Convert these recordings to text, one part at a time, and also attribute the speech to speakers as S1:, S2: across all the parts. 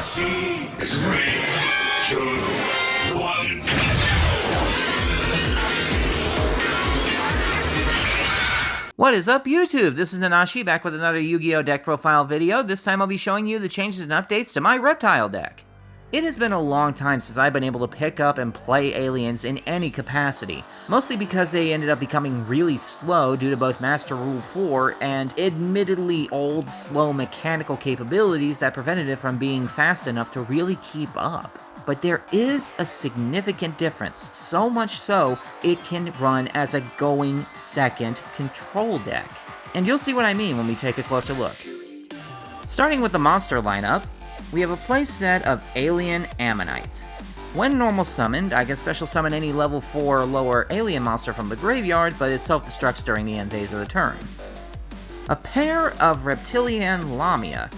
S1: Nanashi! 3, 2, 1.
S2: What is up, YouTube? This is Nanashi, back with another Yu-Gi-Oh! Deck profile video. This time I'll be showing you the changes and updates to my Reptile deck. It has been a long time since I've been able to pick up and play Aliens in any capacity, mostly because they ended up becoming really slow due to both Master Rule 4 and admittedly old, slow mechanical capabilities that prevented it from being fast enough to really keep up. But there is a significant difference, so much so it can run as a going second control deck. And you'll see what I mean when we take a closer look. Starting with the monster lineup, we have a playset of Alien Ammonite. When normal summoned, I can special summon any level 4 or lower alien monster from the graveyard, but it self-destructs during the end phase of the turn. A pair of Reptilianne Lamia.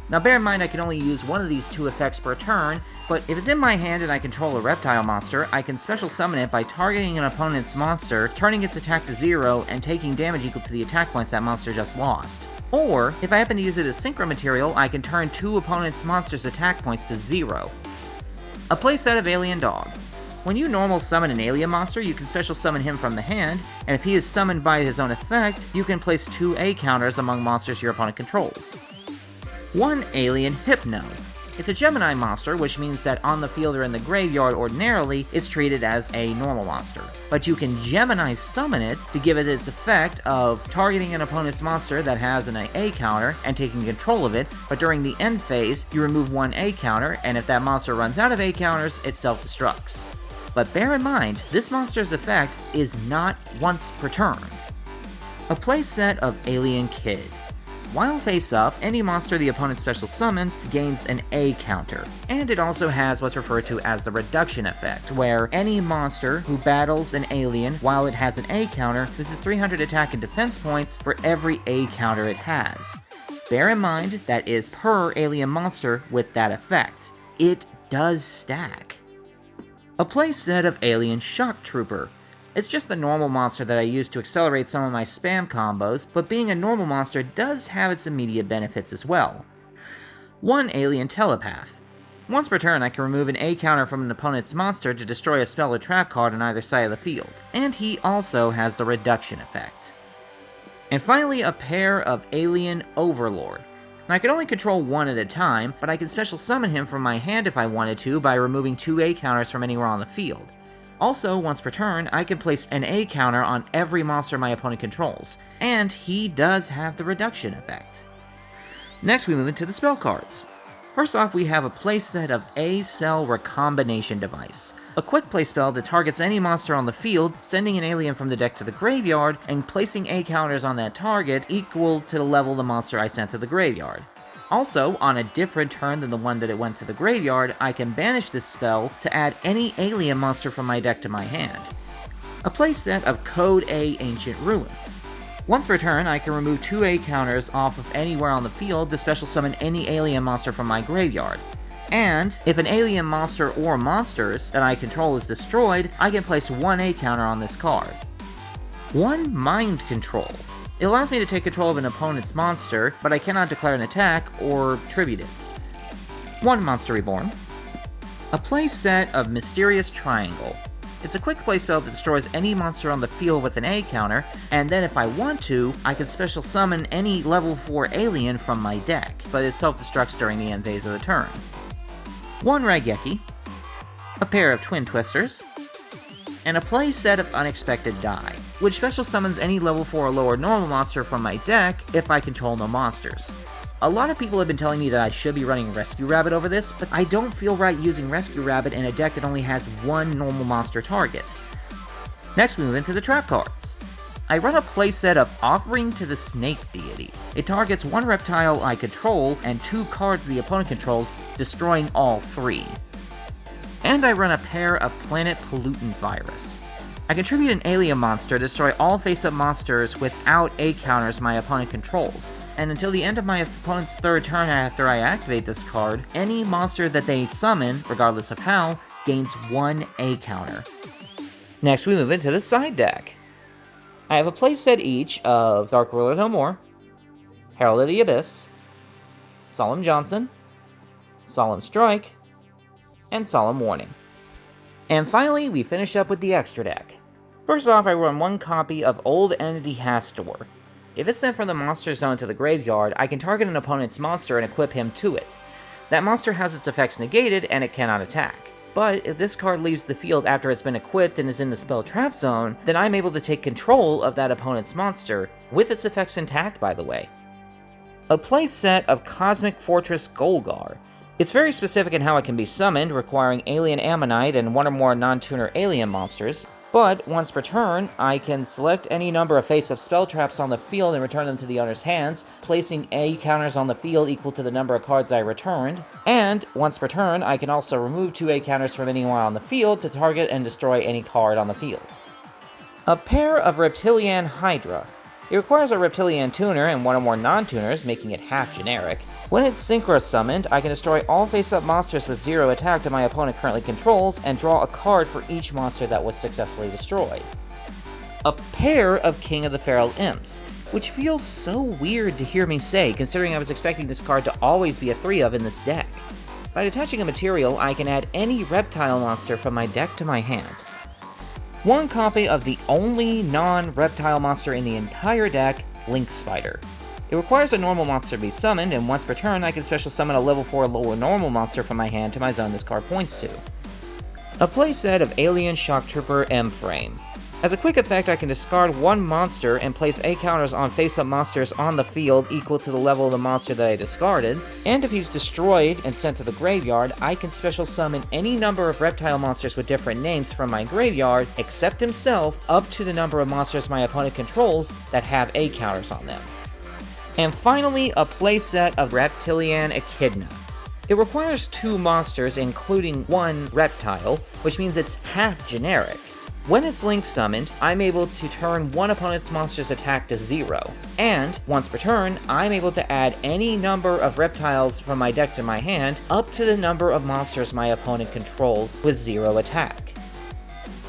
S2: Now bear in mind I can only use one of these two effects per turn, but if it's in my hand and I control a reptile monster, I can special summon it by targeting an opponent's monster, turning its attack to 0, and taking damage equal to the attack points that monster just lost. Or, if I happen to use it as synchro material, I can turn two opponent's monsters' attack points to 0. A playset of Alien Dog. When you normal summon an alien monster, you can special summon him from the hand, and if he is summoned by his own effect, you can place 2 A counters among monsters your opponent controls. 1 Alien Hypno. It's a Gemini monster, which means that on the field or in the graveyard ordinarily, it's treated as a normal monster. But you can Gemini summon it to give it its effect of targeting an opponent's monster that has an A counter and taking control of it, but during the end phase, you remove 1 A counter, and if that monster runs out of A counters, it self-destructs. But bear in mind, this monster's effect is not once per turn. A playset of Alien Kid. While face up, any monster the opponent special summons gains an A counter, and it also has what's referred to as the reduction effect, where any monster who battles an alien while it has an A counter loses 300 attack and defense points for every A counter it has. Bear in mind, that is per alien monster with that effect. It does stack. A playset of Alien Shock Trooper. It's just a normal monster that I use to accelerate some of my spam combos, but being a normal monster does have its immediate benefits as well. 1 Alien Telepath. Once per turn I can remove an A counter from an opponent's monster to destroy a spell or trap card on either side of the field, and he also has the reduction effect. And finally, a pair of Alien Overlord. Now, I can only control one at a time, but I can special summon him from my hand if I wanted to by removing 2 A counters from anywhere on the field. Also, once per turn, I can place an A counter on every monster my opponent controls, and he does have the reduction effect. Next, we move into the spell cards. First off, we have a playset of A-Cell Recombination Device, a quick play spell that targets any monster on the field, sending an alien from the deck to the graveyard, and placing A counters on that target equal to the level of the monster I sent to the graveyard. Also, on a different turn than the one that it went to the graveyard, I can banish this spell to add any alien monster from my deck to my hand. A playset of Code A Ancient Ruins. Once per turn, I can remove 2 A counters off of anywhere on the field to special summon any alien monster from my graveyard. And, if an alien monster or monsters that I control is destroyed, I can place 1 A counter on this card. 1 Mind Control. It allows me to take control of an opponent's monster, but I cannot declare an attack or tribute it. 1 Monster Reborn. A playset of Mysterious Triangle. It's a quick play spell that destroys any monster on the field with an A counter, and then if I want to, I can special summon any level 4 alien from my deck, but it self-destructs during the end phase of the turn. 1 Raigeki. A pair of Twin Twisters. And a playset of Unexpected Die, which special summons any level 4 or lower normal monster from my deck if I control no monsters. A lot of people have been telling me that I should be running Rescue Rabbit over this, but I don't feel right using Rescue Rabbit in a deck that only has 1 normal monster target. Next we move into the trap cards. I run a playset of Offering to the Snake Deity. It targets 1 reptile I control and 2 cards the opponent controls, destroying all 3. And I run a pair of Planet Pollutant Virus. I contribute an alien monster to destroy all face-up monsters without A counters my opponent controls, and until the end of my opponent's 3rd turn after I activate this card, any monster that they summon, regardless of how, gains 1 A counter. Next we move into the side deck. I have a playset each of Dark Ruler No More, Herald of the Abyss, Solemn Johnson, Solemn Strike, and Solemn Warning. And finally, we finish up with the extra deck. First off, I run one copy of Old Entity Hastor. If it's sent from the monster zone to the graveyard, I can target an opponent's monster and equip him to it. That monster has its effects negated, and it cannot attack. But if this card leaves the field after it's been equipped and is in the spell trap zone, then I'm able to take control of that opponent's monster, with its effects intact, by the way. A playset of Cosmic Fortress Golgar. It's very specific in how it can be summoned, requiring Alien Ammonite and one or more non-tuner alien monsters, but once per turn, I can select any number of face-up spell traps on the field and return them to the owner's hands, placing A counters on the field equal to the number of cards I returned, and once per turn, I can also remove 2 A counters from anywhere on the field to target and destroy any card on the field. A pair of Reptilianne Hydra. It requires a Reptilianne tuner and one or more non-tuners, making it half generic. When it's synchro summoned, I can destroy all face-up monsters with 0 attack that my opponent currently controls, and draw a card for each monster that was successfully destroyed. A pair of King of the Feral Imps, which feels so weird to hear me say, considering I was expecting this card to always be a 3 of in this deck. By detaching a material, I can add any reptile monster from my deck to my hand. One copy of the only non-reptile monster in the entire deck, Lynx Spider. It requires a normal monster to be summoned, and once per turn I can special summon a level 4 lower normal monster from my hand to my zone this card points to. A playset of Alien Shock Trooper M-Frame. As a quick effect, I can discard one monster and place A counters on face-up monsters on the field equal to the level of the monster that I discarded, and if he's destroyed and sent to the graveyard, I can special summon any number of reptile monsters with different names from my graveyard, except himself, up to the number of monsters my opponent controls that have A counters on them. And finally, a playset of Reptilianne Echidna. It requires 2 monsters, including 1 reptile, which means it's half generic. When it's Link summoned, I'm able to turn one opponent's monster's attack to 0, and once per turn, I'm able to add any number of reptiles from my deck to my hand, up to the number of monsters my opponent controls with 0 attack.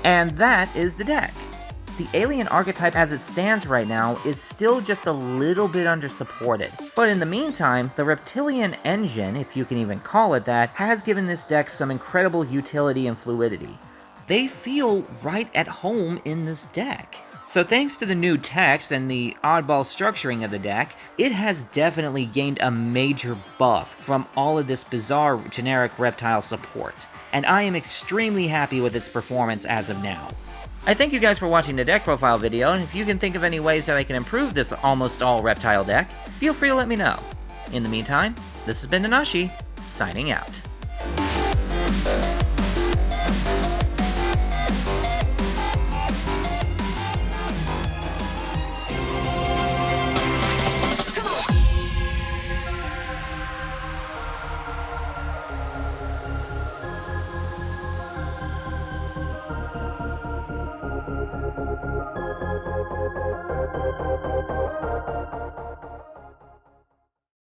S2: And that is the deck. The alien archetype as it stands right now is still just a little bit under-supported, but in the meantime, the Reptilian engine, if you can even call it that, has given this deck some incredible utility and fluidity. They feel right at home in this deck. So thanks to the new text and the oddball structuring of the deck, it has definitely gained a major buff from all of this bizarre generic reptile support, and I am extremely happy with its performance as of now. I thank you guys for watching the deck profile video, and if you can think of any ways that I can improve this almost all reptile deck, feel free to let me know. In the meantime, this has been Nanashi, signing out.